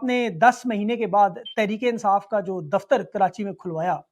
ने 10 महीने के बाद तहरीक-ए-इंसाफ का जो दफ्तर कराची में खुलवाया।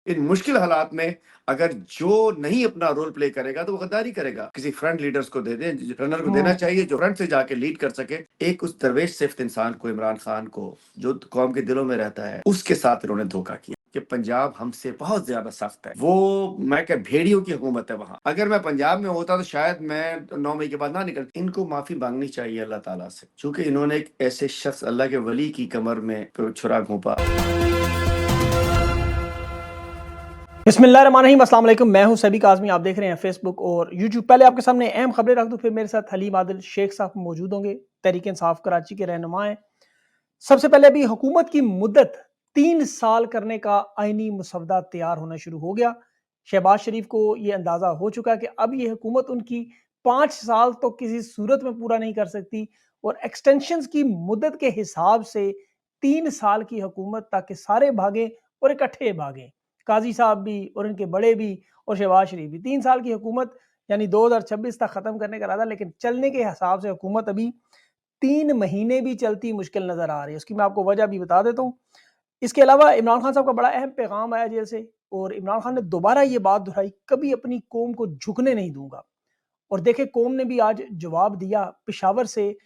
इन मुश्किल हालात में अगर जो नहीं अपना रोल प्ले करेगा तो वो गद्दारी करेगा। किसी फ्रंट लीडर्स को दे दें, रनर को देना चाहिए जो फ्रंट से जाके लीड कर सके। एक उस दरवेश सिफ्त इंसान को, इमरान खान को, जो कौम के दिलों में रहता है, उसके साथ इन्होंने धोखा किया कि पंजाब हमसे बहुत ज्यादा सख्त है। वो मैं क्या भेड़ियों की हुकूमत है वहां। अगर मैं पंजाब में होता तो शायद मैं 9 मई के बाद ना निकलता। इनको माफी मांगनी चाहिए अल्लाह ताला से, क्योंकि इन्होंने एक ऐसे शख्स, अल्लाह के वली की कमर में छुरा घोंपा। बिस्मिल्लाहिर्रहमानिर्रहीम, अस्सलाम वालेकुम। मैं हूं सभी काज़मी, आप देख रहे हैं फेसबुक और यूट्यूब। पहले आपके सामने अहम खबरें रख दूं, फिर मेरे साथ हलीम आदिल शेख साहब मौजूद होंगे, तहरीक इंसाफ कराची के रहनुमा हैं। सबसे पहले अभी हुकूमत की मुद्दत 3 साल करने का आईनी मसवदा तैयार होना शुरू हो गया। शहबाज शरीफ को ये अंदाज़ा हो चुका है कि अब ये हुकूमत उनकी 5 साल तो किसी सूरत में पूरा नहीं कर सकती और एक्सटेंशंस की मुद्दत के हिसाब से 3 साल की हुकूमत, ताकि सारे भागें और इकट्ठे भागें। काजी साहब भी और इनके बड़े भी और शहबाज शरीफ भी 3 साल की हुकूमत यानी 2026 तक ख़त्म करने का इरादा, लेकिन चलने के हिसाब से हुकूमत अभी 3 महीने भी चलती मुश्किल नज़र आ रही है। उसकी मैं आपको वजह भी बता देता हूँ। इसके अलावा इमरान खान साहब का बड़ा अहम पैगाम आया जेल से और इमरान खान ने दोबारा ये बात दोहराई, कभी अपनी कौम को झुकने नहीं दूंगा। और देखे कौम ने भी आज जवाब दिया पेशावर से।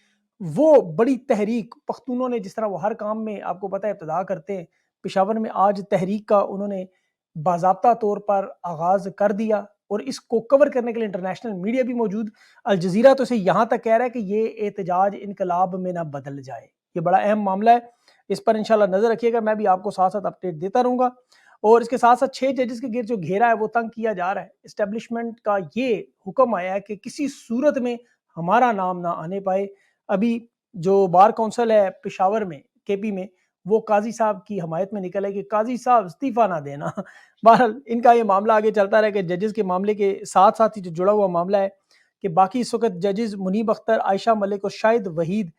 वो बड़ी तहरीक पख्तूनों ने, जिस तरह वो हर काम में आपको पता है इब्तिदा करते हैं, पेशावर में आज तहरीक का उन्होंने बाज़ाब्ता तौर पर आगाज़ कर दिया और इसको कवर करने के लिए इंटरनेशनल मीडिया भी मौजूद। अल जज़ीरा तो इसे यहाँ तक कह रहा है कि ये एहतजाज इनकलाब में ना बदल जाए। ये बड़ा अहम मामला है, इस पर इंशाल्लाह नज़र रखिएगा। मैं भी आपको साथ साथ अपडेट देता रहूँगा। और इसके साथ साथ 6 जजेस के गिर्द जो घेरा है वो तंग किया जा रहा है। इस्टेब्लिशमेंट का ये हुक्म आया है कि किसी सूरत में हमारा नाम ना आने पाए। अभी जो बार काउंसिल है पेशावर में, केपी में, वो काजी साहब की हमायत में निकल है कि काजी साहब इस्तीफा ना देना। बहरहाल इनका ये मामला आगे चलता रहे कि जजेस के मामले के साथ साथ ही जो जुड़ा हुआ मामला है कि बाकी इस वक्त जजेस मुनीब अख्तर, आयशा मलिक और शाहिद वहीद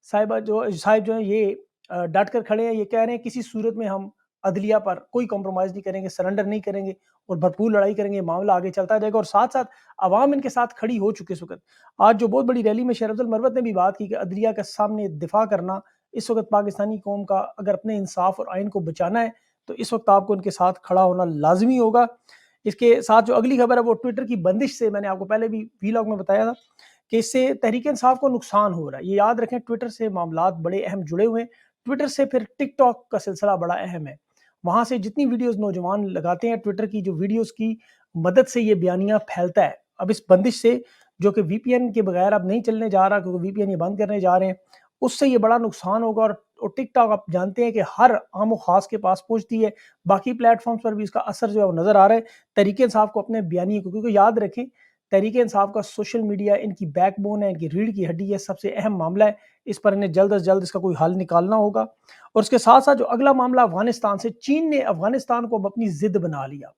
साहिब जो है ये डट कर खड़े हैं। ये कह रहे हैं किसी सूरत में हम अदलिया पर कोई कॉम्प्रोमाइज़ नहीं करेंगे, सरेंडर नहीं करेंगे और भरपूर लड़ाई करेंगे। मामला आगे चलता जाएगा और साथ साथ अवाम इनके साथ खड़ी हो चुके इस वक्त। आज जो बहुत बड़ी रैली में शेर अब्दुल मरवत ने भी बात की कि अदलिया के सामने दिफा करना इस वक्त पाकिस्तानी कौम का, अगर अपने इंसाफ और आइन को बचाना है तो इस वक्त आपको इनके साथ खड़ा होना लाजमी होगा। इसके साथ जो अगली खबर है वो ट्विटर की बंदिश से, मैंने आपको पहले भी वीलॉग में बताया था कि इससे तहरीक इंसाफ को नुकसान हो रहा है। ये याद रखें, ट्विटर से मामलात बड़े अहम जुड़े हुए हैं। ट्विटर से फिर टिकटॉक का सिलसिला बड़ा अहम है। वहाँ से जितनी वीडियोस नौजवान लगाते हैं, ट्विटर की जो वीडियोस की मदद से ये बयानिया फैलता है। अब इस बंदिश से, जो कि वीपीएन के बगैर अब नहीं चलने जा रहा क्योंकि वीपीएन ये बंद करने जा रहे हैं, उससे ये बड़ा नुकसान होगा। और टिकटॉक आप जानते हैं कि हर आम और ख़ास के पास पहुँचती है। बाकी प्लेटफॉर्म्स पर भी इसका असर जो है वो नज़र आ रहा है तहरीक इंसाफ को अपने बयानिए को, क्योंकि याद रखें तहरीक इंसाफ का सोशल मीडिया इनकी बैकबोन है, इनकी रीढ़ की हड्डी है, सबसे अहम मामला है। इस पर इन्हें जल्द से जल्द इसका कोई हल निकालना होगा। और उसके साथ साथ जो अगला मामला अफगानिस्तान से, चीन ने अफगानिस्तान को अब अपनी जिद बना लिया।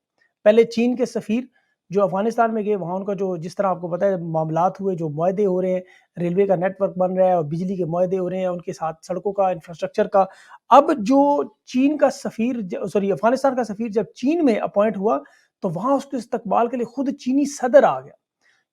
पहले चीन के सफ़ीर जो अफगानिस्तान में गए, वहाँ उनका जो, जिस तरह आपको पता है मामलात हुए, जो मुआहदे हो रहे हैं, रेलवे का नेटवर्क बन रहा है और बिजली के मुआहदे हो रहे हैं, उनके साथ सड़कों का, इंफ्रास्ट्रक्चर का। अब जो चीन का सफ़ीर, सॉरी अफगानिस्तान का सफ़ीर जब चीन में अपॉइंट हुआ तो वहाँ उसके इस्तकबाल के लिए खुद चीनी सदर आ गया।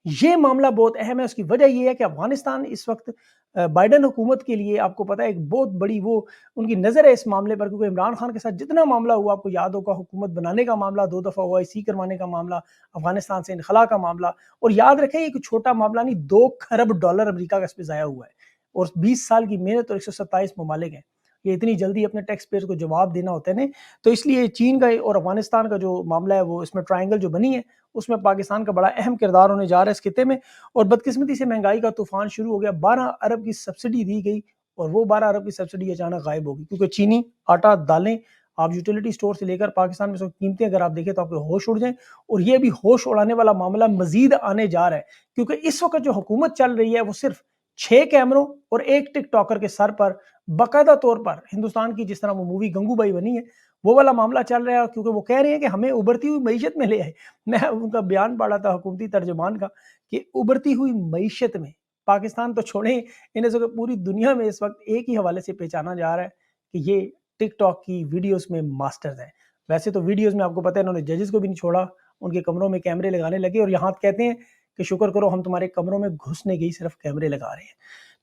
ये मामला बहुत अहम है। उसकी वजह ये है कि अफगानिस्तान इस वक्त बाइडेन हुकूमत के लिए, आपको पता है, एक बहुत बड़ी वो उनकी नज़र है इस मामले पर, क्योंकि इमरान खान के साथ जितना मामला हुआ, आपको याद होगा, हुकूमत बनाने का मामला 2 दफ़ा OIC करवाने का मामला, अफगानिस्तान से इनखला का मामला। और याद रखें ये कोई छोटा मामला नहीं, $2 खरब अमेरिका का इस पर ज़ाया हुआ है और 20 साल की मेहनत और 127 ममालिक हैं। ये इतनी जल्दी अपने टैक्स पेयर को जवाब देना होता है ना। तो इसलिए चीन का और अफगानिस्तान का जो मामला है वो, इसमें ट्रायंगल जो बनी है, उसमें पाकिस्तान का बड़ा अहम किरदार होने जा रहा है इस खिते में। और बदकिस्मती से महंगाई का तूफान शुरू हो गया। 12 अरब की सब्सिडी दी गई और वो 12 अरब की सब्सिडी अचानक गायब हो गई, क्योंकि चीनी, आटा, दालें, आप यूटिलिटी स्टोर से लेकर पाकिस्तान में सब कीमतें अगर आप देखें तो आपके होश उड़ जाएं। और ये भी होश उड़ाने वाला मामला मजीद आने जा रहा है, क्योंकि इस वक्त जो हुकूमत चल रही है वो सिर्फ 6 कैमरों और एक टिकटॉकर के सर पर बाकायदा तौर पर, हिंदुस्तान की जिस तरह वो मूवी गंगूबाई बनी है, वो वाला मामला चल रहा है। क्योंकि वो कह रहे हैं कि हमें उभरती हुई मईशत में ले आए। मैं उनका बयान पढ़ा था हुकूमती तर्जुमान का कि उभरती हुई मईशत में, पाकिस्तान तो छोड़ें, इन्हें सब पूरी दुनिया में इस वक्त एक ही हवाले से पहचाना जा रहा है कि ये टिकटॉक की वीडियोस में मास्टर्स हैं। वैसे तो वीडियोस में आपको पता है इन्होंने जजेस को भी नहीं छोड़ा, उनके कमरों में कैमरे लगाने लगे और यहाँ कहते हैं कि शुक्र करो हम तुम्हारे कमरों में घुस नहीं गई, सिर्फ कैमरे लगा रहे हैं।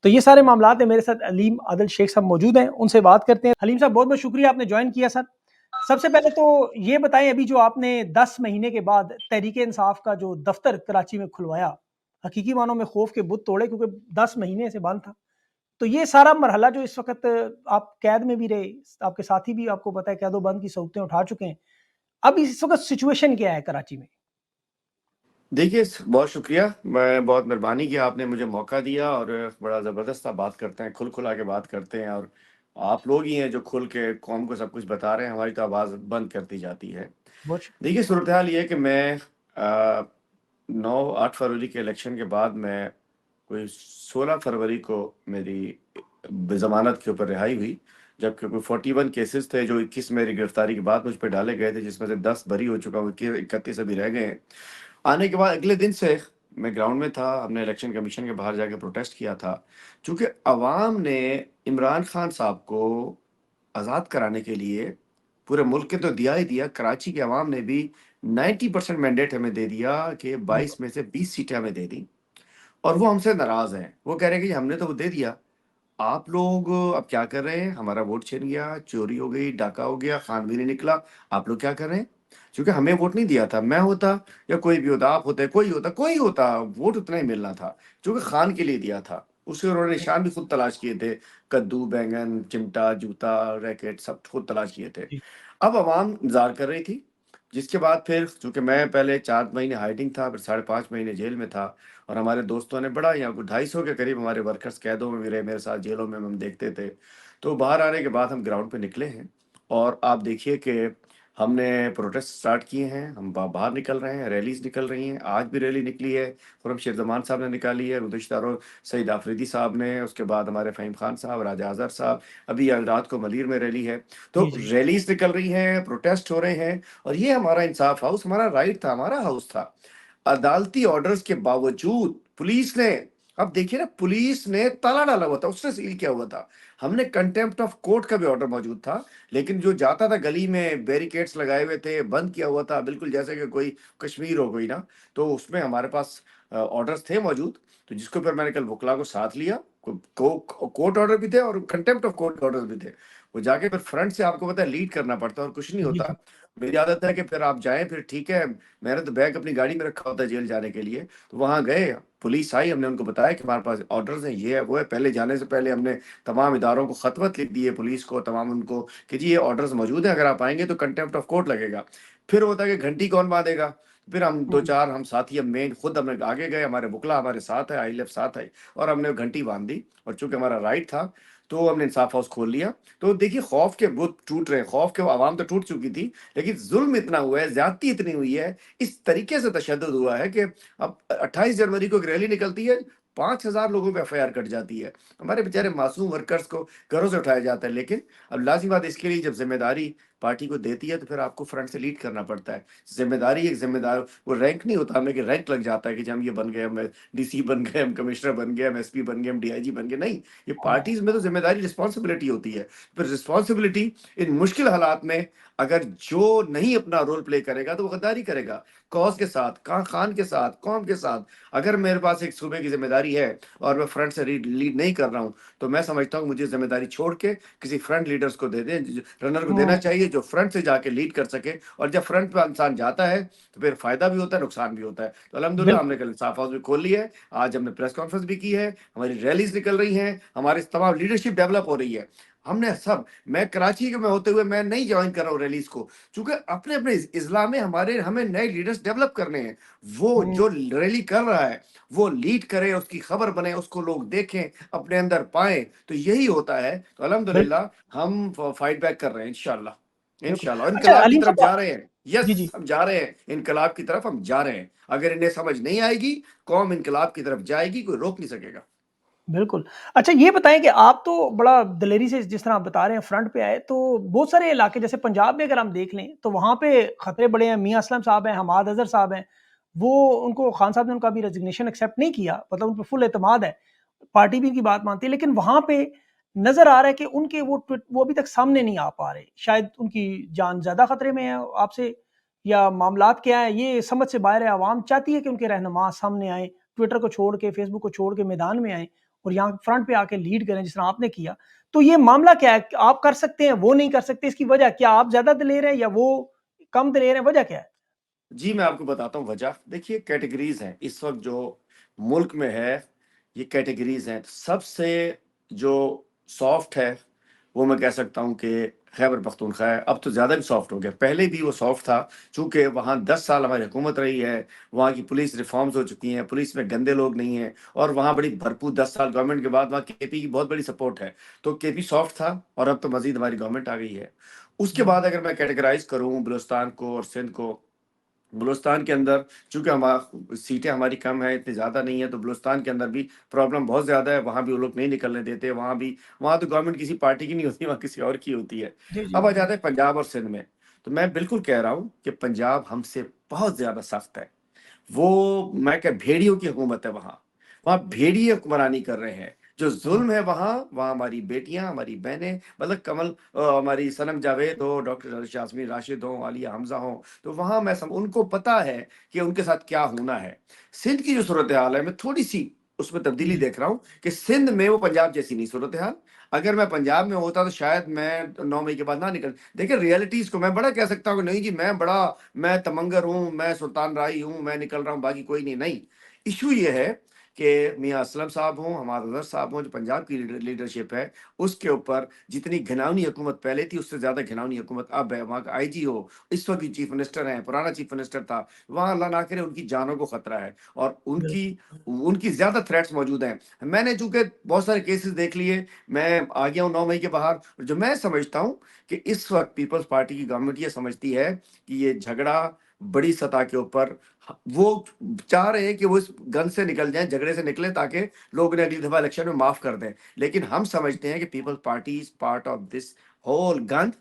तो ये सारे मामलात हैं, मेरे साथ हलीम आदिल शेख साहब मौजूद हैं, उनसे बात करते हैं। हलीम साहब, बहुत-बहुत शुक्रिया आपने जॉइन किया सर। सबसे पहले तो ये बताएँ, अभी जो आपने 10 महीने के बाद तहरीक-ए-इंसाफ का जो दफ्तर कराची में खुलवाया, हकीकी मानों में खौफ के बुत तोड़े, क्योंकि 10 महीने से बंद था। तो ये सारा मरहला जो इस वक़्त आप कैद में भी रहे, आपके साथी भी आपको पता है कैद-ओ-बंद की सऊक़तें उठा चुके हैं। अब इस वक़्त सिचुएशन क्या है कराची में? देखिए, बहुत शुक्रिया। मैं बहुत मेहरबानी किया, आपने मुझे मौका दिया और बड़ा ज़बरदस्त आप बात करते हैं, खुल-खुला के बात करते हैं और आप लोग ही हैं जो खुल के कौम को सब कुछ बता रहे हैं, हमारी तो आवाज़ बंद कर दी जाती है। बहुत शुक्रिया। देखिए, सूरत-ए-हाल ये है कि मैं 9-8 फरवरी के इलेक्शन के बाद मैं कोई 16 फरवरी को मेरी ज़मानत के ऊपर रिहाई हुई, जबकि कोई 41 केसेज़ थे जो 21 मेरी गिरफ्तारी के बाद मुझ पे डाले गए थे, जिसमें से 10 बरी हो चुका हूँ, 31 अभी रह गए हैं। आने के बाद अगले दिन से मैं ग्राउंड में था, हमने इलेक्शन कमीशन के बाहर जाके प्रोटेस्ट किया था। चूँकि अवाम ने इमरान खान साहब को आज़ाद कराने के लिए पूरे मुल्क के तो दिया ही दिया, कराची के अवाम ने भी 90% मैंडेट हमें दे दिया कि बिल्कुल। 22 में से 20 सीटें हमें दे दी और वो हमसे नाराज़ हैं। वो कह रहे हैं कि हमने तो वो दे दिया, आप लोग अब क्या कर रहे हैं? हमारा वोट छिन गया, चोरी हो गई, डाका हो गया, खान भी नहीं निकला, आप लोग क्या कर रहे हैं? क्योंकि हमें वोट नहीं दिया था, मैं होता या कोई भी होता, आप होते, कोई होता, वोट उतना ही मिलना था, जो कि खान के लिए दिया था। उसके उन्होंने निशान भी खुद तलाश किए थे, कद्दू, बैंगन, चिमटा, जूता, रैकेट सब खुद तलाश किए थे। जी, अब अवाम इंतज़ार कर रही थी, जिसके बाद फिर चूँकि मैं पहले 4 महीने हाइडिंग था, फिर साढ़े 5 महीने जेल में था और हमारे दोस्तों ने बड़ा यहाँ कुछ 250 के करीब हमारे वर्कर्स कैदों में भी रहे, मेरे साथ जेलों में हम देखते थे। तो बाहर आने के बाद हम ग्राउंड पे निकले हैं और आप देखिए कि हमने प्रोटेस्ट स्टार्ट किए हैं, हम बाहर निकल रहे हैं, रैलीज़ निकल रही हैं, आज भी रैली निकली है, खुर्रम ज़मान साहब ने निकाली है, गुज़िश्ता रोज़ सईद आफरीदी साहब ने, उसके बाद हमारे फ़हीम खान साहब, राजा अज़हर साहब, अभी रात को मलीर में रैली है। तो जी, जी। रैलीज़ निकल रही हैं, प्रोटेस्ट हो रहे हैं और ये हमारा इंसाफ हाउस, हमारा राइट था, हमारा हाउस था। अदालती ऑर्डर्स के बावजूद पुलिस ने, अब देखिए ना, पुलिस ने ताला डाला हुआ था, उसने सील किया हुआ था। हमने कंटेम्प्ट ऑफ कोर्ट का भी ऑर्डर मौजूद था, लेकिन जो जाता था गली में बैरिकेड्स लगाए हुए थे, बंद किया हुआ था, बिल्कुल जैसे कि कोई कश्मीर हो कोई ना, तो उसमें हमारे पास ऑर्डर्स थे मौजूद, तो जिसके ऊपर मैंने कल वकला को साथ लिया। कोर्ट ऑर्डर भी थे और कंटेम्प्ट ऑफ कोर्ट ऑर्डर भी थे। वो जाके फिर फ्रंट से आपको पता है लीड करना पड़ता है और कुछ नहीं जी, होता। जी। मेरी आदत है कि फिर आप जाएँ, फिर ठीक है, मैंने तो बैग अपनी गाड़ी में रखा होता है जेल जाने के लिए। तो वहाँ गए, पुलिस आई, हमने उनको बताया कि हमारे पास ऑर्डर्स हैं, ये है, वो है। पहले जाने से पहले हमने तमाम इदारों को खत-वत लिख दिए, पुलिस को, तमाम उनको, कि जी ये ऑर्डर्स मौजूद हैं, अगर आप आएँगे तो कंटेम्प्ट ऑफ कोर्ट लगेगा। फिर होता है कि घंटी कौन बाँधेगा? फिर हम हुँ, 2-4 हम साथी, हम मेन खुद हमने आगे गए, हमारे वकला हमारे साथ है, आईएलएफ साथ है और हमने घंटी बाँध दी और चूँकि हमारा राइट था, तो हमने इंसाफ हाउस खोल लिया। तो देखिए, खौफ के बुत टूट रहे हैं, खौफ के आवाम तो टूट चुकी थी, लेकिन ज़ुल्म इतना हुआ है, ज़्यादती इतनी हुई है, इस तरीके से तशद्दुद हुआ है कि अब 28 जनवरी को एक रैली निकलती है, 5,000 लोगों पे एफआईआर कट जाती है। हमारे बेचारे मासूम वर्कर्स को घरों से उठाया जाता है, लेकिन अब लाज़िमी बात है, इसके लिए जब ज़िम्मेदारी पार्टी को देती है, तो फिर आपको फ्रंट से लीड करना पड़ता है। ज़िम्मेदारी एक ज़िम्मेदार, वो रैंक नहीं होता हमें कि रैंक लग जाता है कि जी हम ये बन गए, हम डीसी बन गए, हम कमिश्नर बन गए, हम एसपी बन गए, हम डीआईजी बन गए, नहीं। ये हाँ, पार्टीज़ में तो ज़िम्मेदारी, रिस्पॉन्सिबिलिटी होती है। फिर रिस्पॉन्सिबिलिटी इन मुश्किल हालात में अगर जो नहीं अपना रोल प्ले करेगा, तो वो गद्दारी करेगा। कॉज़ के साथ, खान के साथ, कौम के साथ। अगर मेरे पास एक सूबे की ज़िम्मेदारी है और मैं फ्रंट से लीड नहीं कर रहा हूँ, तो मैं समझता हूँ मुझे ज़िम्मेदारी छोड़ के किसी फ्रंट लीडर्स को दे दें, रनर को देना हुँ, चाहिए, जो फ्रंट से जाके लीड कर सके। और जब फ्रंट पे इंसान जाता है, तो फिर फ़ायदा भी होता है, नुकसान भी होता है। तो अल्हम्दुलिल्लाह बिल्कुल। हमने कल इंसाफ हाउस भी खोल लिया है। आज हमने प्रेस कॉन्फ्रेंस भी की है, हमारी रैलीज़ निकल रही हैं, हमारी तमाम लीडरशिप डेवलप हो रही है। हमने सब, मैं कराची के में होते हुए मैं नहीं जॉइन कर रहा हूँ रैलीज़ को, चूँकि अपने-अपने इज़्ला में हमें नए लीडर्स डेवलप करने हैं। वो हुँ, जो रैली कर रहा है, वो लीड करे, उसकी खबर बने, उसको लोग देखें, अपने अंदर पाएँ, तो यही होता है। तो बिल्कुल, अल्हम्दुलिल्लाह हम फाइट बैक कर रहे हैं इंशाल्लाह। बिल्कुल। इंशाल्लाह, और अच्छा इनकलाब की हलीम तरफ साहब, जा रहे हैं। जी, यस, जी। हम जा रहे हैं, इनकलाब की तरफ हम जा रहे हैं। अगर इन्हें समझ नहीं आएगी, कौम इनकलाब की तरफ जाएगी, कोई रोक नहीं सकेगा। बिल्कुल। अच्छा ये बताएँ कि आप तो बड़ा दिलेरी से जिस तरह आप बता रहे हैं फ्रंट पे आए, तो बहुत सारे इलाके जैसे पंजाब में अगर हम देख लें, तो वहाँ पे खतरे बड़े हैं। मियाँ असलम साहब हैं, हमाद अज़हर साहब हैं, वो उनको खान साहब ने उनका अभी रेज़िग्नेशन एक्सेप्ट नहीं किया, मतलब उन पे फुल एतमाद है। पार्टी भी उनकी बात मानती है, लेकिन वहाँ पे नज़र आ रहा है कि उनके वो अभी तक सामने नहीं आ पा रहे। शायद उनकी जान ज़्यादा खतरे में है आपसे, या मामलात क्या है, ये समझ से बाहर है। अवाम चाहती है कि उनके रहनुमा सामने आएँ, ट्विटर को छोड़ के, फेसबुक को छोड़ के मैदान में आएँ और यहाँ फ्रंट पे आके लीड करें जिस तरह आपने किया, तो ये मामला क्या है? आप कर सकते हैं, वो नहीं कर सकते, इसकी वजह क्या? आप ज्यादा दिलेर हैं या वो कम दिलेर हैं, वजह क्या है? जी, मैं आपको बताता हूँ वजह। देखिए, कैटेगरीज़ हैं। इस वक़्त जो मुल्क में है, ये कैटेगरीज़ हैं। सबसे जो सॉफ्ट है, वो मैं कह सकता हूँ कि खैबर पख्तूनख्वा है। अब तो ज़्यादा भी सॉफ्ट हो गया। पहले भी वो सॉफ्ट था, चूँकि वहाँ 10 साल हमारी हुकूमत रही है, वहाँ की पुलिस रिफ़ॉर्म्स हो चुकी हैं, पुलिस में गंदे लोग नहीं हैं और वहाँ बड़ी भरपूर 10 साल गवर्नमेंट के बाद वहाँ केपी की बहुत बड़ी सपोर्ट है। तो केपी सॉफ्ट था और अब तो मज़ीद हमारी गवर्नमेंट आ गई है। उसके हम्म, बाद अगर मैं कैटेगराइज़ करूँ बलूचिस्तान को और सिंध को, बलूचिस्तान के अंदर चूँकि सीटें हमारी कम हैं, इतनी ज़्यादा नहीं है, तो बलूचिस्तान के अंदर भी प्रॉब्लम बहुत ज़्यादा है, वहाँ भी वो लोग नहीं निकलने देते, वहाँ तो गवर्नमेंट किसी पार्टी की नहीं होती, वहाँ किसी और की होती है। जी जी अब आ जाते हैं पंजाब और सिंध में, तो मैं बिल्कुल कह रहा हूँ कि पंजाब हमसे बहुत ज़्यादा सख्त है। वो मैं क्या भेड़ियों की हुकूमत है वहाँ। वहाँ भेड़िए हुक्मरानी कर रहे हैं। जो ज़ुल्म है वहाँ, वहाँ हमारी बेटियाँ, हमारी बहनें मतलब हमारी सनम जावेद हो, डॉक्टर यास्मीन राशिद हों, आलिया हमज़ा हों, तो वहाँ मैं सम उनको पता है कि उनके साथ क्या होना है। सिंध की जो सूरत-ए-हाल है, मैं थोड़ी-सी उसमें तब्दीली जी देख रहा हूँ कि सिंध में वो पंजाब जैसी नहीं सूरत-ए-हाल। अगर मैं पंजाब में होता तो शायद मैं 9 मई के बाद ना निकल देखिए रियलिटीज़ को मैं बड़ा कह सकता हूँ कि नहीं जी मैं तमंगर हूँ, मैं सुल्तान राही हूँ, मैं निकल रहा हूँ, बाकी कोई नहीं, नहीं। इश्यू ये है कि मियाँ असलम साहब हों, हमाद अज़हर साहब हों, जो पंजाब की लीडरशिप है, उसके ऊपर जितनी घिनौनी हुकूमत पहले थी, उससे ज़्यादा घिनौनी हुकूमत अब है। वहाँ का आईजी हो, इस वक़्त भी चीफ मिनिस्टर हैं, पुराना चीफ मिनिस्टर था, वहाँ अल्लाह ना करे उनकी जानों को खतरा है और उनकी बिल्कुल उनकी ज़्यादा थ्रेट्स मौजूद हैं। मैंने चूँकि बहुत सारे केसेज़ देख लिए, मैं आ गया हूँ 9 मई के बाहर, जो मैं समझता हूँ कि इस वक़्त पीपल्स पार्टी की गवर्नमेंट ये समझती है कि ये झगड़ा बड़ी सतह के ऊपर वो चाह रहे हैं कि वो इस गन से निकल जाएँ, झगड़े से निकलें ताकि लोग उन्हें अगली दफ़ा इलेक्शन में माफ़ कर दें। लेकिन हम समझते हैं कि Peoples Party is part of this whole gun.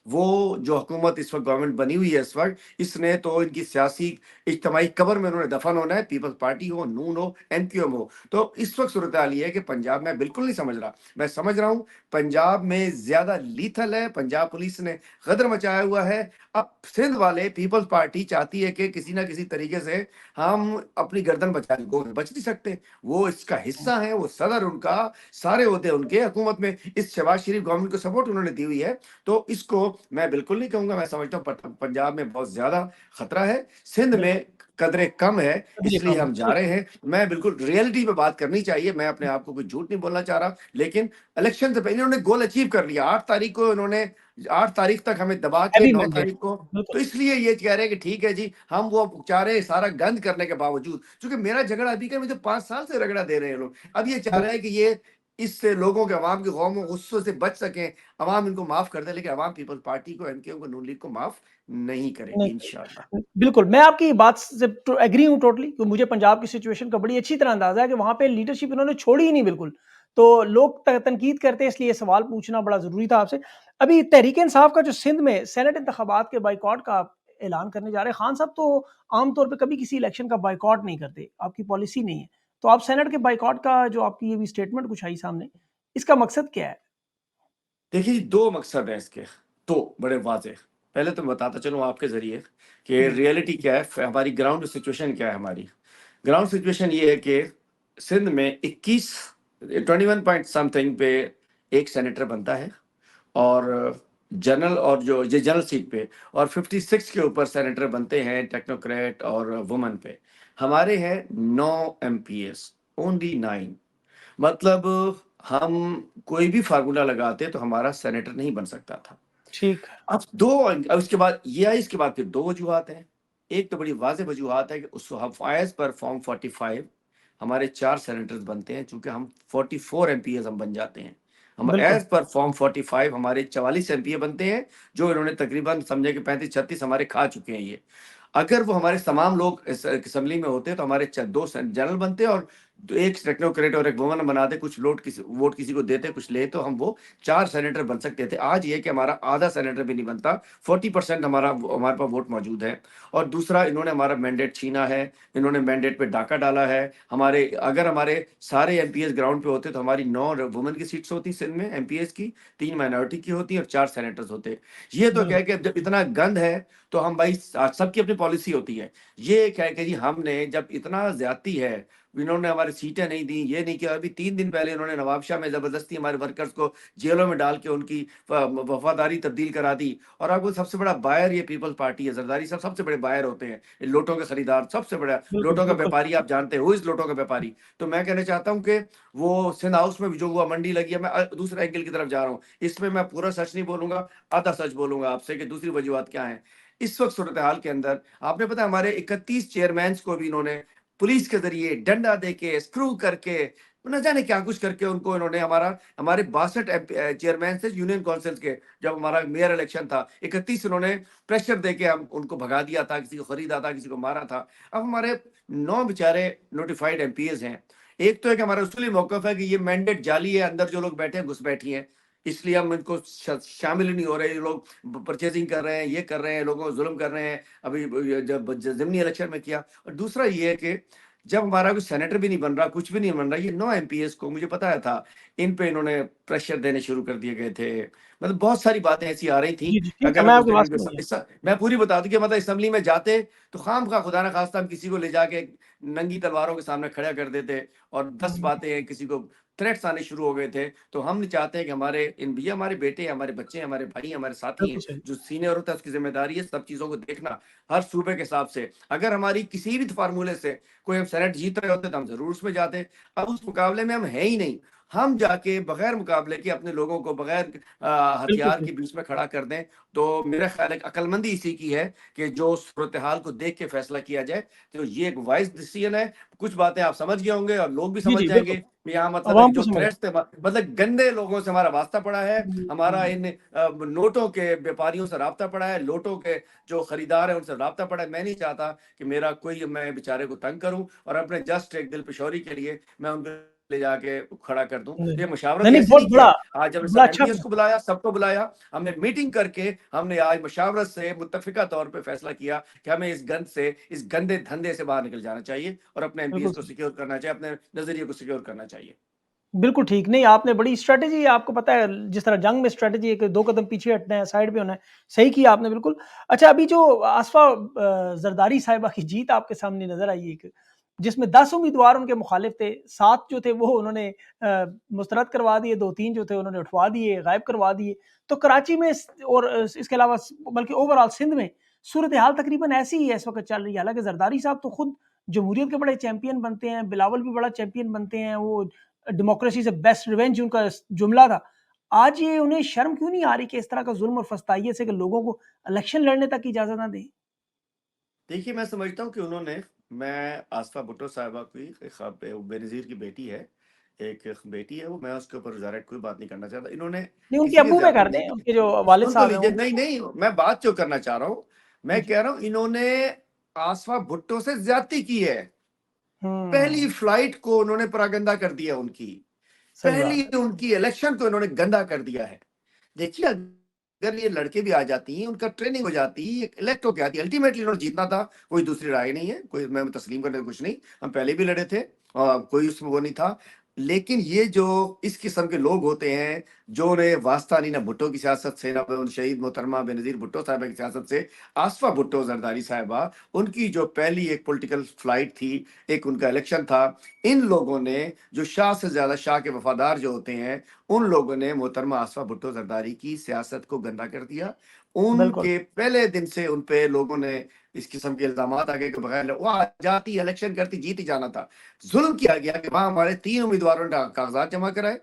वो जो हुकूमत इस वक़्त गवर्नमेंट बनी हुई है इस वक़्त, इसने तो इनकी सियासी इज्तिमाई कब्र में उन्होंने दफ़न होना है, पीपल्स पार्टी हो, नून हो, एमक्यूएम हो। तो इस वक़्त सूरत-ए-हाल ये है कि पंजाब मैं बिल्कुल नहीं समझ रहा। मैं समझ रहा हूँ पंजाब में ज़्यादा लीथल है, पंजाब पुलिस ने गदर मचाया हुआ है। अब सिंध वाले पीपल्स पार्टी चाहती है कि किसी न किसी तरीके से हम अपनी गर्दन बचा लें, वो बच नहीं सकते। वो इसका हिस्सा हैं, वो सदर उनका, सारे ओहदे उनके हुकूमत में इस शहबाज शरीफ गवर्नमेंट को सपोर्ट उन्होंने दी हुई है। तो इसको मैं बिल्कुल नहीं कहूँगा, मैं समझता हूँ पंजाब में बहुत ज़्यादा खतरा है, सिंध बिल्कुल में कदरें कम है, तबलीग इसलिए काम है हम जा बिल्कुल रहे हैं। मैं बिल्कुल रियलिटी पे बात करनी चाहिए, मैं अपने आप को कोई झूठ नहीं बोलना चाह रहा, लेकिन इलेक्शन से पहले इन्होंने गोल अचीव कर लिया। 8 तारीख को इन्होंने 8 तारीख तक हमें दबा के हैवी 9 मैंडेट तारीख को बिल्कुल तो इसलिए ये कह रहे हैं कि ठीक है जी, हम वो चाह रहे हैं सारा गंद करने के बावजूद क्योंकि मेरा झगड़ा अभी का मुझे 5 साल से रगड़ा दे रहे हैं लोग। अब ये चाह रहे हैं कि ये इससे लोगों के अवाम के खौफ और गुस्सों से बच सकें, अवाम इनको माफ़ कर दे, लेकिन अवाम पीपल्स पार्टी को, एमकेएम को, नून लीग को माफ़ नहीं करेगी नहीं इंशाअल्लाह। बिल्कुल, मैं आपकी बात से तो एग्री हूँ टोटली कि मुझे पंजाब की सिचुएशन का बड़ी अच्छी तरह अंदाज़ा है कि वहाँ पे लीडरशिप इन्होंने छोड़ी ही नहीं बिल्कुल। तो लोग त तनकीद करते हैं इसलिए सवाल पूछना बड़ा ज़रूरी था आपसे। अभी तहरीक-ए-इंसाफ का जो सिंध में सेनेट इंतखाबात के बायकॉट का आप ऐलान करने जा रहे हैं, खान साहब तो आम तौर पे कभी किसी इलेक्शन का बायकॉट नहीं करते, आपकी पॉलिसी नहीं है। तो आप सेनेट के बायकॉट का जो आपकी अभी स्टेटमेंट कुछ आई सामने, इसका मकसद क्या है? देखिए 2 मकसद हैं इसके, 2 बड़े वाज़ेह। पहले तो मैं बताता चलूँ आपके ज़रिए कि जी, रियलिटी क्या है, हमारी ग्राउंड सिचुएशन क्या है हमारी। ग्राउंड सिचुएशन ये है कि सिंध में 21 21 पॉइंट समथिंग पे एक सेनेटर बनता है और जनरल और जो ये जनरल सीट पे और 56 के ऊपर सेनेटर बनते हैं टेक्नोक्रेट और वुमन पे। हमारे हैं 9 एमपीएस, ओनली 9 मतलब हम कोई भी फ़ॉर्मूला लगाते तो हमारा सेनेटर नहीं बन सकता था। ठीक है, अब उसके बाद ये आई इसके बाद फिर 2 वजूहात हैं। एक तो बड़ी वाज़ेह वजूहात है कि उस हफ़ाइज़ पर फॉर्म 45 हमारे 4 सेनेटर्स बनते हैं चूँकि हम 44 एमपीएस हम बन जाते हैं। हम बिल्कुल, एज़ पर फॉर्म 45 हमारे 44 एमपीए बनते हैं, जो इन्होंने तकरीबन समझे कि 35-36 हमारे खा चुके हैं ये। अगर वो हमारे तमाम लोग इस असेंबली में होते तो हमारे 2 जनरल बनते और 1 टेक्नोक्रेट और 1 वुमन बनाते, कुछ वोट किसी को देते, कुछ ले तो हम वो 4 सेनेटर बन सकते थे। आज ये है कि हमारा आधा सेनेटर भी नहीं बनता, 40% हमारे पास वोट मौजूद है और दूसरा इन्होंने हमारा मैंडेट छीना है, इन्होंने मैंडेट पे डाका डाला है। अगर हमारे सारे एमपीएस ग्राउंड पे होते तो हमारी 9 वुमन की सीट्स होती सिंध में एमपीएस की, 3 माइनॉरिटी की होती और 4 सेनेटर्स होते। ये तो क्या है बिल्कुल, कि जब इतना गंद है तो हम भाई सबकी अपनी पॉलिसी होती है। ये क्या है कि जी हमने जब इतना ज़्यादती है, इन्होंने हमारी सीटें नहीं दी, ये नहीं किया। अभी 3 दिन पहले इन्होंने नवाबशाह में ज़बरदस्ती हमारे वर्कर्स को जेलों में डाल के उनकी वफ़ादारी तब्दील करा दी। और आपको सबसे बड़ा बायर ये पीपल्स पार्टी है। ज़रदारी साहब सबसे बड़े बायर होते हैं। ये लोटों के खरीदार सबसे बड़ा बिल्कुल, लोटों का बिल्कुल। व्यापारी आप जानते हैं, हू इज़ लोटों का व्यापारी? तो मैं कहना चाहता हूँ कि वो सिंध हाउस में भी जो हुआ मंडी लगी है, मैं दूसरे एंगल की तरफ जा रहा हूँ। इसमें मैं पूरा सच नहीं बोलूँगा, आधा सच बोलूँगा आपसे कि दूसरी वजूहात क्या हैं। इस वक़्त सूरत-ए-हाल के अंदर आपने पता है हमारे 31 चेयरमैन्स को भी इन्होंने पुलिस के ज़रिए डंडा देके, स्क्रू करके, न जाने क्या कुछ करके उनको इन्होंने हमारे 62 चेयरमैन थे यूनियन काउंसिल्स के, जब हमारा मेयर इलेक्शन था, 31 इन्होंने प्रेशर देके हम उनको भगा दिया था, किसी को खरीदा था, किसी को मारा था। अब हमारे 9 बेचारे नोटिफाइड एमपीज़ हैं। एक तो है कि हमारा उसूली मौक़िफ़ है कि ये मैंडेट जाली है, अंदर जो लोग बैठे हैं, घुसपैठी हैं। इसलिए हम इनको शामिल ही नहीं हो रहे। ये लोग परचेज़िंग कर रहे हैं, ये कर रहे हैं, लोगों को ज़ुल्म कर रहे हैं। अभी जब ज़िमनी इलेक्शन में किया। और दूसरा ये है कि जब हमारा कोई सेनेटर भी नहीं बन रहा, कुछ भी नहीं बन रहा, ये 9 एमपीएस को मुझे पता था, इन पे इन्होंने प्रेशर देने शुरू कर दिए गए थे। मतलब बहुत सारी बातें ऐसी आ रही थी, जी, जी, ठीक है, अगर मैं हम उस आपकी दिन बात समझ इनके गया। मैं पूरी बता दूँ कि मतलब असेंबली में जाते, तो खामख़ा खुदा न ख़ास्ता हम किसी को ले जाके नंगी तलवारों के सामने खड़ा कर देते और 10 हुँ, बातें किसी को थ्रेट्स आने शुरू हो गए थे। तो हम नहीं चाहते हैं कि ये हमारे बेटे हैं, हमारे बच्चे हैं, हमारे भाई हैं, हमारे साथी हैं। बिल्कुल सही। जो सीनियर होता है उसकी ज़िम्मेदारी है सब चीज़ों को देखना, हर सूबे के हिसाब से। अगर हमारी किसी भी फ़ॉर्मूले से कोई हम सेनेट जीत रहे होते तो हम ज़रूर उसमें जाते। अब उस मुकाबले में हम हैं ही नहीं। हम जाके बगैर मुकाबले के अपने लोगों को बगैर बिल्कुल हथियार सही। के बीच में खड़ा कर दें, तो मेरा ख़्याल है कि अक्लमंदी इसी की है कि जो सूरत-ए-हाल को देख के फ़ैसला किया जाए। तो ये एक वाइज़ डिसीज़न है। कुछ बातें आप समझ गए होंगे और लोग भी जी, समझ जी, बिल्कुल। जाएँगे। यहाँ मतलब है कि अवाम को जो समझ थ्रेट्स थे मतलब गंदे लोगों से हमारा वास्ता पड़ा है। हुँ, हमारा हुँ। इन नोटों के व्यापारियों से राब्ता पड़ा है, नोटों के जो खरीदार हैं उनसे राब्ता पड़ा है। मैं नहीं चाहता कि मैं बेचारे को तंग करूँ और अपने जस्ट एक दिलपेशौरी के लिए मैं उनको ले जाके खड़ा कर दूँ। नहीं, ये मुशावरत नहीं, नहीं, ऐसे बहुत नहीं बड़ा किया। आज हमने बड़ा सब अच्छा एमपीएस को बुलाया, सबको बुलाया, हमने मीटिंग करके हमने आज मुशावरत से मुत्तफ़िका तौर पे फैसला किया कि हमें इस गंदे धंधे से बाहर निकल जाना चाहिए और अपने एमपीएस बिल्कुल को सही। सिक्योर करना चाहिए, अपने नज़रिए को सिक्योर करना चाहिए। बिल्कुल ठीक, नहीं आपने बड़ी स्ट्रैटेजी आपको पता है जिस तरह जंग में स्ट्रैटेजी है कि 2 कदम पीछे हटना है, साइड पे होना है, सही किया आपने बिल्कुल। अच्छा अभी जो आसफ़ा ज़रदारी साहिबा की जीत आपके सामने नज़र आई एक, जिसमें 10 उम्मीदवार उनके मुखालिफ थे, 7 जो थे वो उन्होंने मुस्तरद करवा दिए, 2-3 जो थे उन्होंने उठवा दिए, गायब करवा दिए। तो कराची में और इसके अलावा बल्कि ओवरऑल सिंध में सूरत-ए-हाल तकरीबन ऐसी ही है इस वक़्त चल रही है। हालाँकि ज़रदारी साहब तो खुद जमहूरियत के बड़े चैंपियन बनते हैं, बिलावल भी बड़ा चैंपियन बनते हैं, वो डेमोक्रेसी से बेस्ट रिवेंज उनका जुमला था। आज ये उन्हें शर्म क्यों नहीं आ रही कि इस तरह का ज़ुल्म और फस्ताइयत से कि लोगों को इलेक्शन लड़ने तक की इजाज़त ना दें? देखिए, मैं समझता हूँ कि मैं आसिफ़ा भुट्टो साहिबा की बेनज़ीर की बेटी है, एक बेटी है वो, मैं उसके ऊपर डायरेक्ट कोई बात नहीं करना चाहता। इन्होंने नहीं, उनके किसी की अब्बू पे ज़्यादती कर नहीं दें, की। उनके जो वालिद सुन तो साहब हैं लीजिए, वो नहीं, नहीं, मैं बात जो करना चाह रहा हूँ, मैं जी। कह रहा हूँ इन्होंने आसिफ़ा भुट्टो से ज़्यादती की है। पहली हुँ, फ्लाइट को उन्होंने परागंदा कर दिया उनकी। सही पहली बात है। उनकी इलेक्शन को इन्होंने गंदा कर दिया है। देखिए, अगर ये लड़के भी आ जाती हैं, उनका ट्रेनिंग हो जाती, इलेक्ट होके आती, अल्टीमेटली उन्होंने जीतना था, कोई दूसरी राय नहीं है, कोई मैं तस्लीम करने को कुछ नहीं। हम पहले भी लड़े थे कोई उसमें वो नहीं था। लेकिन ये जो इस किस्म के लोग होते हैं, जो उन्हें वास्ता नहीं ना भुट्टो की सियासत से, ना उन शहीद मोहतरमा बेनज़ीर भुट्टो साहिबा की सियासत से, आसिफ़ा भुट्टो ज़रदारी साहिबा, उनकी जो पहली एक पॉलिटिकल फ्लाइट थी, एक उनका इलेक्शन था, इन लोगों ने जो शाह से ज़्यादा शाह के वफ़ादार जो होते हैं, उन लोगों ने मोहतरमा आसिफ़ा भुट्टो ज़रदारी की सियासत को गंदा कर दिया। बिल्कुल, उनके पहले दिन से उन पे लोगों ने इस किस्म के इल्ज़ामात आगे के बगैर वो आ जाती, इलेक्शन करती, जीत ही जाना था। ज़ुल्म किया गया कि वहाँ हमारे 3 उम्मीदवारों ने कागज़ात जमा कराए,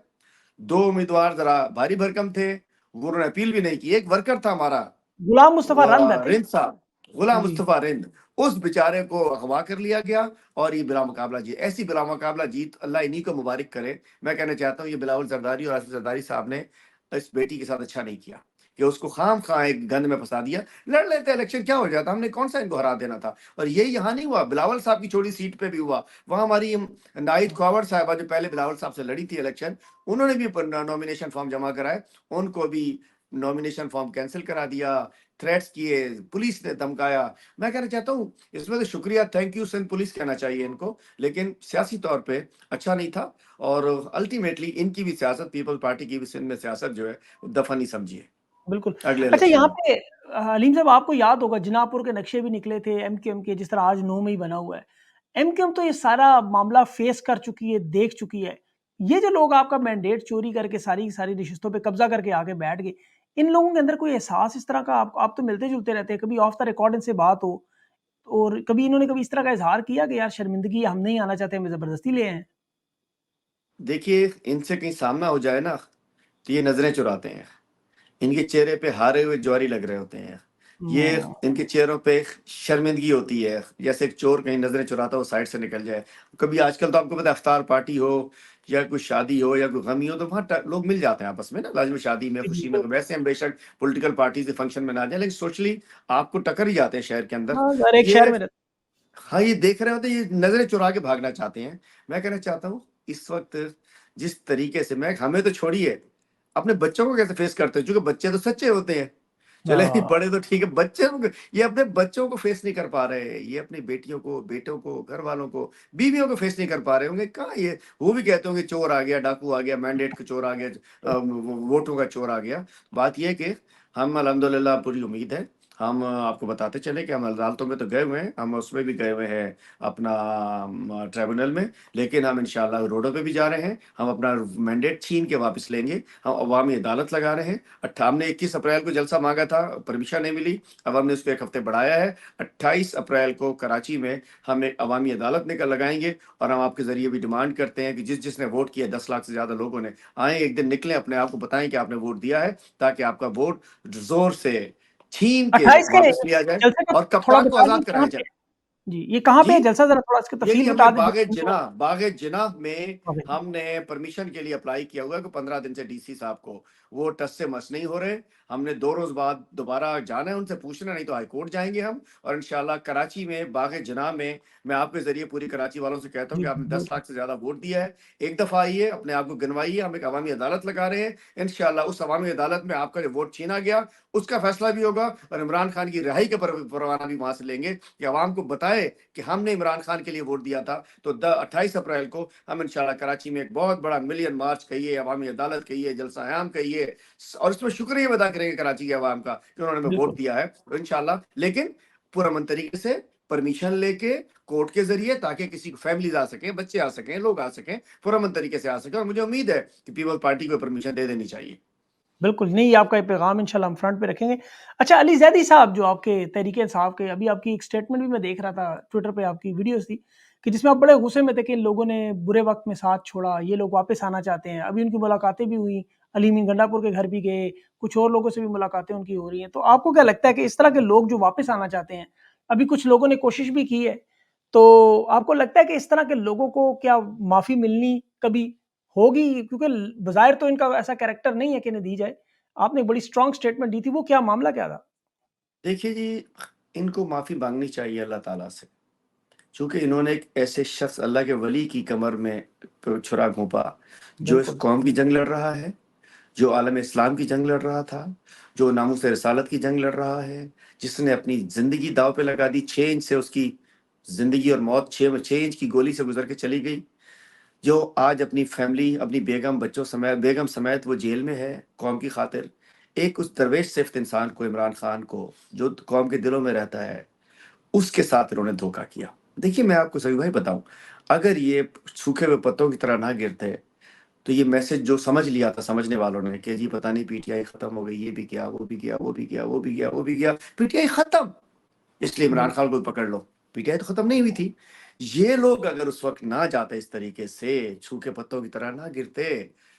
2 उम्मीदवार ज़रा भारी भरकम थे, वो उन्होंने अपील भी नहीं की। एक वर्कर था हमारा गुलाम मुस्तफ़ा रंद है थे। रिंद साहब, गुलाम जी, मुस्तफ़ा रिंद, उस बेचारे को अगवा कर लिया गया और ये बिला मुकाबला जीत, ऐसी बिला मुकाबला जीत अल्लाह इन्हीं को मुबारक करे। मैं कहना चाहता हूँ ये बिलावल ज़रदारी और आसिफ़ ज़रदारी साहब ने इस बेटी के साथ अच्छा नहीं किया कि उसको खाम-खा एक गंद में फँसा दिया। लड़ लेते इलेक्शन, क्या हो जाता? हमने कौन-सा इनको हरा देना था? और ये यहाँ नहीं हुआ, बिलावल साहब की छोटी सीट पे भी हुआ। वहाँ हमारी नाहिद खुआवड़ साहिबा जो पहले बिलावल साहब से लड़ी थी इलेक्शन, उन्होंने भी नॉमिनेशन फॉर्म जमा कराए, उनको भी नॉमिनेशन फॉर्म कैंसल करा दिया, थ्रेट्स किए, पुलिस ने धमकाया। मैं कहना चाहता हूँ इसमें तो शुक्रिया, थैंक यू सिंध पुलिस कहना चाहिए इनको, लेकिन सियासी तौर पे अच्छा नहीं था और अल्टीमेटली इनकी भी सियासत, पीपल्स पार्टी की भी सिंध में सियासत जो है, दफ़न ही समझिए, बिल्कुल। अगले अच्छा इलेक्शन यहाँ में। पे हलीम साहब आपको याद होगा जिनापुर के नक्शे भी निकले थे एमक्यूएम के जिस तरह आज 9 मई बना हुआ है। एमक्यूएम तो ये सारा मामला फेस कर चुकी है, देख चुकी है। ये जो लोग आपका मैंडेट चोरी करके सारी की सारी रिश्तों पे कब्जा करके आके बैठ गए, इन लोगों के अंदर कोई एहसास इस तरह का आप तो मिलते-जुलते रहते हैं, कभी ऑफ द रिकॉर्ड इनसे बात हो और कभी इन्होंने कभी इस तरह का इज़हार किया कि यार शर्मिंदगी हम नहीं आना चाहते, हमें ज़बरदस्ती ले आए हैं? देखिए, इनसे कहीं सामना हो जाए ना, तो ये नज़रें चुराते हैं। इनके चेहरे पे हारे हुए ज्वारी लग रहे होते हैं। ये हुँ, इनके चेहरों पे शर्मिंदगी होती है, जैसे एक चोर कहीं नज़रें चुराता हो, साइड से निकल जाए। कभी आजकल तो आपको पता है इफ्तार पार्टी हो या कोई शादी हो या कोई गम ही हो, तो वहाँ ट लोग मिल जाते हैं आपस में ना, लाज़मी शादी में, जी, खुशी में। बिल्कुल। तो वैसे हम बेशक पॉलिटिकल पार्टीज़ के फंक्शन में ना जाएँ, लेकिन सोशली आपको टकर ही जाते हैं शहर के अंदर। हाँ, हर एक शहर ये में रहते हाँ, ये देख रहे होते हैं, ये नज़रें चुरा के भागना चाहते हैं। मैं कहना चाहता हूँ, इस वक़्त जिस तरीके से मैं हमें तो छोड़िए, अपने बच्चों को कैसे फेस करते हैं, चूँकि बच्चे तो सच्चे होते हैं। चले हाँ, बड़े तो ठीक है, बच्चों को ये अपने बच्चों को फेस नहीं कर पा रहे हैं। ये अपनी बेटियों को, बेटों को, घरवालों को, बीवियों को फेस नहीं कर पा रहे होंगे। कहाँ ये वो भी कहते होंगे चोर आ गया, डाकू आ गया, मैंडेट का चोर आ गया, वोटों का चोर आ गया। बात ये है कि हम अल्हम्दुलिल्लाह पूरी उम्मीद है। हम आपको बताते चले कि हम अदालतों में तो गए हुए हैं, हम उसमें भी गए हुए हैं अपना ट्रिब्यूनल में, लेकिन हम इंशाअल्लाह रोडों पे भी जा रहे हैं। हम अपना मैंडेट छीन के वापस लेंगे। हम अवामी अदालत लगा रहे हैं। हमने 21 अप्रैल को जलसा मांगा था, परमिशन नहीं मिली। अब हमने उसको 1 हफ्ते बढ़ाया है। 28 अप्रैल को कराची में हम एक अवामी अदालत लगाएँगे और हम आपके ज़रिए भी डिमांड करते हैं कि जिसने वोट किया 10 लाख से ज़्यादा लोगों ने, आएँ एक दिन निकलें, अपने आप को बताएँ कि आपने वोट दिया है, ताकि आपका वोट ज़ोर से छीन के 28 के वापस लिया जाए जलसे का और थोड़ा कप्तान को बता दीजिए आज़ाद कहाँ कराया पे जाए। है? जी, ये कहाँ पे जी? है जलसा ज़रा थोड़ा इसकी यही तफ़सील हमने बता दीजिए उनको। बाग़-ए-जिन्नाह में ओके, हमने परमिशन के लिए अप्लाई किया हुआ है कि 15 दिन से डीसी साहब को, वो टस से मस नहीं हो रहे। हमने 2 रोज़ बाद दोबारा जाना है उनसे पूछना, नहीं तो हाई कोर्ट जाएँगे हम और इंशाअल्लाह कराची में बाग़-ए-जिन्नाह में मैं आपके ज़रिए पूरी कराची वालों से कहता हूँ जी, कि आपने 10 बिल्कुल। लाख से ज़्यादा वोट दिया है। एक दफ़ा आइए, अपने आप को गिनवाइए, हम एक अवामी अदालत लगा रहे हैं। इंशाअल्लाह उस अवामी अदालत में आपका जो वोट छीना गया, उसका फ़ैसला भी होगा और इमरान खान की रिहाई का परवाना भी वहाँ से लेंगे कि अवाम को बताएँ कि हमने इमरान खान के लिए वोट दिया था। तो 28 अप्रैल को हम इंशाल्लाह कराची में एक बहुत बड़ा मिलियन मार्च कहिए, अवामी अदालत कहिए, जलसा-ए-आम कहिए और इसमें शुक्रिया अदा करेंगे कराची के अवाम का कि उन्होंने हमें वोट बिल्कुल, दिया है। तो इंशाल्लाह, लेकिन पुरअमन तरीके से परमिशन लेके कोर्ट के ज़रिए, ताकि किसी को फैमिलीज़ आ सकें, बच्चे आ सकें, लोग आ सकें, पुरअमन तरीके से आ सकें और मुझे उम्मीद है कि पीपल्स पार्टी को परमिशन दे देनी चाहिए। बिल्कुल, नहीं आपका ये पैगाम इंशाल्लाह हम फ्रंट पे रखेंगे। अच्छा अली ज़ैदी साहब जो आपके तहरीक-ए-इंसाफ के अभी आपकी एक स्टेटमेंट भी मैं देख रहा था, ट्विटर पे आपकी वीडियोज़ थी, कि जिसमें आप बड़े गुस्से में थे कि इन लोगों ने बुरे वक़्त में साथ छोड़ा, ये लोग वापस आना चाहते हैं। अभी उनकी मुलाकातें भी हुई, अली मीर गंडापुर के घर भी गए, कुछ और लोगों से भी मुलाकातें उनकी हो रही हैं। तो आपको क्या लगता है कि इस तरह के लोग जो वापस आना चाहते हैं, अभी कुछ लोगों ने कोशिश भी की है, तो आपको लगता है कि इस तरह के लोगों को क्या माफ़ी मिलनी कभी होगी? क्योंकि बज़ाहिर तो इनका ऐसा कैरेक्टर नहीं है कि इन्हें दी जाए। आपने एक बड़ी स्ट्रॉन्ग स्टेटमेंट दी थी, वो क्या मामला क्या था? देखिए जी, इनको माफ़ी माँगनी चाहिए अल्लाह ताला से। चूँकि इन्होंने एक ऐसे शख़्स, अल्लाह के वली की कमर में छुरा घोंपा, जो इस बिल्कुल, कौम की जंग लड़ रहा है, जो आलम इस्लाम की जंग लड़ रहा था, जो नामूस रिसालत की जंग लड़ रहा है, जिसने अपनी ज़िंदगी दाँव पे लगा दी, 6 इंच से उसकी ज़िंदगी और मौत 6 इंच की गोली से गुज़र के चली गई, जो आज अपनी फ़ैमिली, अपनी बेगम समेत वो जेल में है, कौम की खातिर। एक उस दरवेश सिफ़्त इंसान को, इमरान खान को, जो कौम के दिलों में रहता है, उसके साथ इन्होंने धोखा किया। देखिए, मैं आपको सही भाई बताऊँ, अगर ये सूखे हुए पत्तों की तरह ना गिरते, तो ये मैसेज जो समझ लिया था समझने वालों ने कि जी पता नहीं पीटीआई खत्म हो गई, ये भी गया, वो भी गया, वो भी गया, वो भी गया, वो भी गया, पीटीआई खत्म, इसलिए इमरान बिल्कुल। खान को पकड़ लो। पीटीआई तो खत्म नहीं हुई थी। ये लोग अगर उस वक़्त ना जाते इस तरीके से, सूखे पत्तों की तरह ना गिरते,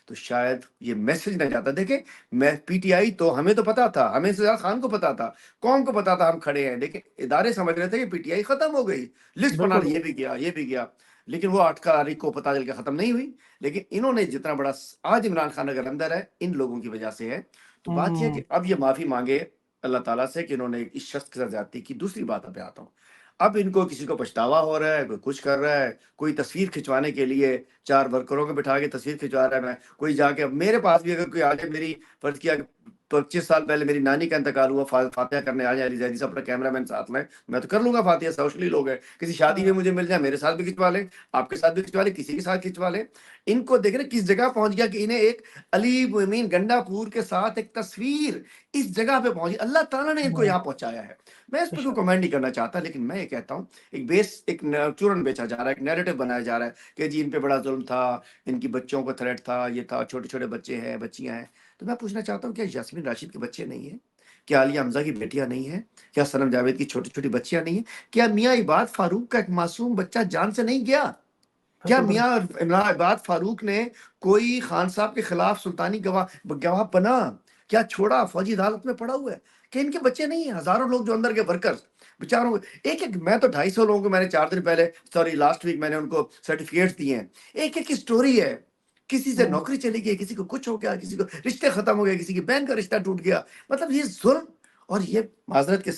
तो शायद ये मैसेज ना जाता। देखिए, मैं पीटीआई तो हमें तो पता था, हमें से ज़्यादा खान को पता था, कौम को पता था हम खड़े हैं, लेकिन इदारे समझ रहे थे कि पीटीआई खत्म हो गई। लिस्ट बना बिल्कुल, ली, ये भी गया, ये भी गया। लेकिन वो 8 तारीख को पता चल के खत्म नहीं हुई। लेकिन इन्होंने जितना बड़ा आज इमरान खान अगर अंदर है, इन लोगों की वजह से है। तो बात ये है हुँ, कि अब ये माफ़ी माँगे अल्लाह ताला से कि इन्होंने इस शख्स के साथ ज़्यादती की। दूसरी बात पे आता हूँ। अब इनको किसी को पछतावा हो रहा है, कोई कुछ कर रहा है, कोई तस्वीर खिंचवाने के लिए 4 वर्करों को बिठा के तस्वीर खिंचवा रहा है। मैं कोई जाके अब मेरे पास भी अगर कोई आके मेरी फर्ज किया कि 25 साल पहले मेरी नानी का इंतकाल हुआ, फातिहा करने आ जाए अली जैदी से, अपना कैमरामैन साथ में, मैं तो कर लूंगा फातिहा, सोशली लोग हैं, किसी शादी में हाँ, मुझे मिल जाए, मेरे साथ भी खिंचवा ले, आपके साथ भी खिंचवा ले, किसी के साथ खिंचवा ले। इनको देख रहे किस जगह पहुंच गया कि इन्हें एक अली मोमिन गंडापुर के साथ एक तस्वीर इस जगह पे पहुंची, अल्लाह ताला ने इनको हाँ, यहाँ पहुंचाया है। मैं इस पर कोई बेशक, कमेंट नहीं करना चाहता, लेकिन मैं ये कहता हूँ एक चूरन बेचा जा रहा है, एक नैरेटिव बनाया जा रहा है कि जी इन पे बड़ा जुल्म था, इनकी बच्चों को थ्रेट था, ये था, छोटे छोटे बच्चे हैं, बच्चियां हैं। तो मैं पूछना चाहता हूँ, क्या यास्मीन राशिद के बच्चे नहीं है? क्या आलिया हमजा की बेटियां नहीं है? क्या सनम जावेद की छोटी छोटी बच्चियां नहीं है? क्या मियाँ इबाद फारूक का एक मासूम बच्चा जान से नहीं गया? क्या बिल्कुल मियाँ इमरान इबाद फारूक ने कोई खान साहब के खिलाफ सुल्तानी गवाह गवाह बना? क्या छोड़ा? फौजी अदालत में पड़ा हुआ है? कि इनके बच्चे नहीं है? हजारों लोग जो अंदर के वर्कर्स बेचारों, एक एक, मैं तो 250 लोगों को मैंने 4 दिन पहले, सॉरी लास्ट वीक, मैंने उनको सर्टिफिकेट्स दिए हैं। एक एक की स्टोरी है, किसी से हम्म, नौकरी चली गई, किसी को कुछ हो गया, किसी को रिश्ते खत्म हो गए, किसी की बहन का रिश्ता टूट गया। मतलब ये जुल्म, और ये माजरत के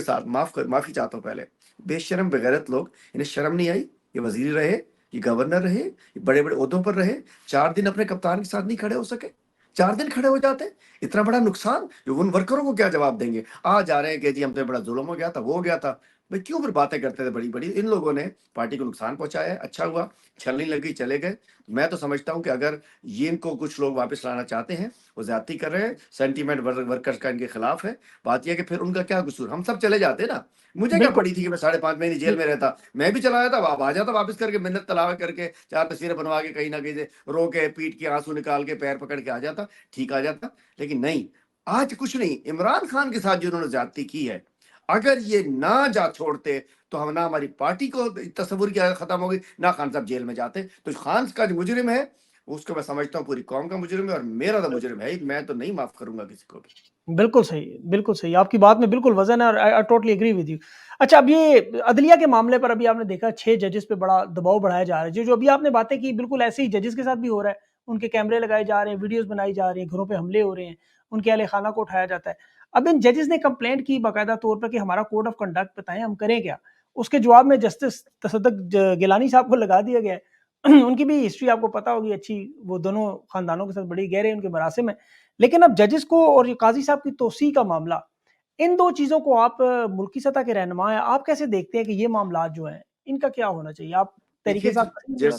साथ माफी चाहता हूँ पहले, बेशरम बेगैरत लोग, इन्हें शर्म नहीं आई? ये वजीर रहे, ये गवर्नर रहे, ये बड़े बड़े ओहदों पर रहे, 4 दिन अपने कप्तान के साथ नहीं खड़े हो सके? 4 दिन खड़े हो जाते, इतना बड़ा नुकसान, जो उन वर्करों को क्या जवाब देंगे? आ जा रहे हैं कि जी हम पे बड़ा जुल्म हो गया था, वो हो गया था। भाई क्यों फिर बातें करते थे बड़ी बड़ी? इन लोगों ने पार्टी को नुकसान पहुंचाया है, अच्छा हुआ, छलनी लगी, चले गए। मैं तो समझता हूं कि अगर ये इनको कुछ लोग वापस लाना चाहते हैं, वो ज्यादती कर रहे हैं, सेंटीमेंट वर्कर्स का इनके खिलाफ है। बात यह कि फिर उनका क्या कसूर? हम सब चले जाते ना। मुझे क्या बिल्कुल, पड़ी थी कि मैं 5.5 महीने जेल में रहता? मैं भी चला जाता, आ जाता वापस करके, मिन्नत तलावे करके, 4 तस्वीरें बनवा के, कहीं ना कहीं से रो के, पीट के, आंसू निकाल के, पैर पकड़ के आ जाता, ठीक आ जाता। लेकिन नहीं, आज कुछ नहीं, इमरान खान के साथ जिन्होंने ज्यादती की है, अगर ये ना जा छोड़ते तो हम ना, हमारी पार्टी को तस्वुर की आदत खत्म हो गई, ना खान साहब जेल में जाते। तो खान का जो मुजरिम है, उसको मैं समझता हूँ पूरी कौम का मुजरिम है, और मेरा तो मुजरिम है ही, मैं तो नहीं माफ करूंगा किसी को भी। बिल्कुल सही, बिल्कुल सही। आपकी बात में बिल्कुल वज़न है और I I totally agree with you. अच्छा, अब ये अदलिया के मामले पर अभी आपने देखा 6 जजेस पे बड़ा दबाव बढ़ाया जा रहा है। जो अभी आपने बातें की, बिल्कुल ऐसे ही जजेस के साथ भी हो रहा है। उनके कैमरे लगाए जा रहे हैं, वीडियोज़ बनाई जा रही हैं, घरों पे हमले हो रहे हैं, उनके अहले खाना को उठाया जाता है। अब इन जजेस ने कंप्लेंट की बाकायदा तौर पर कि हमारा कोड ऑफ कंडक्ट बताएँ, हम करें क्या? उसके जवाब में जस्टिस तसद्दुक़ गिलानी साहब को लगा दिया गया है। उनकी भी हिस्ट्री आपको पता होगी अच्छी, वो दोनों खानदानों के साथ बड़ी गहरे उनके मरासिम हैं। लेकिन अब जजेस को और ये काज़ी साहब की तौसीह का मामला, इन 2 चीज़ों को आप मुल्की सतह के रहनुमा हैं, आप कैसे देखते हैं कि ये मामलात जो हैं, इनका क्या होना चाहिए? आप तरीके देखिए, से आप करेंगे ज़रा?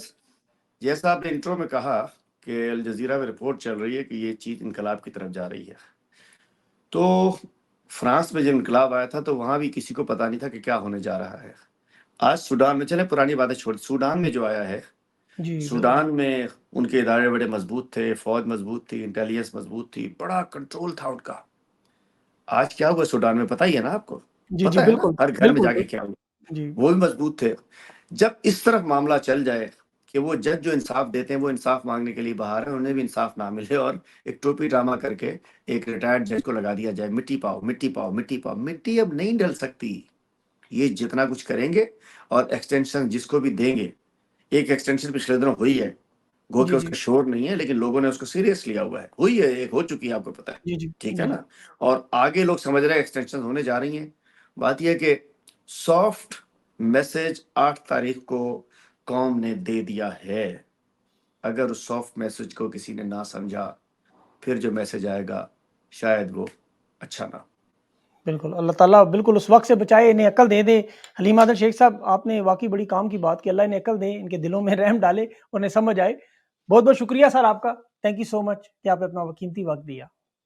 जैसा आपने इंट्रो में कहा कि अल जजीरा में रिपोर्ट चल रही है कि ये चीज इनकलाब की तरफ जा रही है, तो फ्रांस में जब इनकलाब आया था तो वहां भी किसी को पता नहीं था कि क्या होने जा रहा है। आज सूडान में, चले पुरानी बातें छोड़, सूडान में जो आया है, जी, बिल्कुल। सूडान में उनके इदारे बड़े मजबूत थे, फौज मजबूत थी, इंटेलिजेंस मजबूत थी, बड़ा कंट्रोल था उनका। आज क्या हुआ सूडान में, पता ही है ना आपको? जी, जी, पता है ना बिल्कुल, हर घर में बिल्कुल, जाके क्या बिल्कुल। हुआ? जी, वो भी मजबूत थे। जब इस तरफ मामला चल जाए कि वो जज जो इंसाफ देते हैं वो इंसाफ मांगने के लिए बाहर है, उन्हें भी इंसाफ ना मिले, और एक टोपी ड्रामा करके एक रिटायर्ड जज को लगा दिया जाए, मिट्टी पाओ, मिट्टी पाओ, मिट्टी पाओ, मिट्टी अब नहीं डल सकती। ये जितना कुछ करेंगे, और एक्सटेंशन जिसको भी देंगे, एक एक्सटेंशन पिछले दिनों हुई है, गो के जी, जी, उसका शोर नहीं है, लेकिन लोगों ने उसको सीरियस लिया हुआ है, हुई है, एक हो चुकी है, आपको पता है, जी, जी, ठीक है जी, ना? और आगे लोग समझ रहे हैं एक्सटेंशन होने जा रही हैं। बात यह है कि सॉफ्ट मैसेज 8 तारीख को कौम ने दे दिया है। अगर उस सॉफ्ट मैसेज को किसी ने ना समझा, फिर जो मैसेज आएगा शायद वो अच्छा ना हो। बिल्कुल। अल्लाह ताला बिल्कुल उस वक़्त से बचाए, इन्हें अक्ल दे दे। हलीम आदल शेख साहब, आपने वाक़ई बड़ी काम की बात की। अल्लाह इन्हें अक्ल दे, इनके दिलों में रहम डाले और इन्हें समझ आए। बहुत-बहुत शुक्रिया सर आपका। थैंक यू सो मच कि आपने अपना कीमती वक़्त दिया।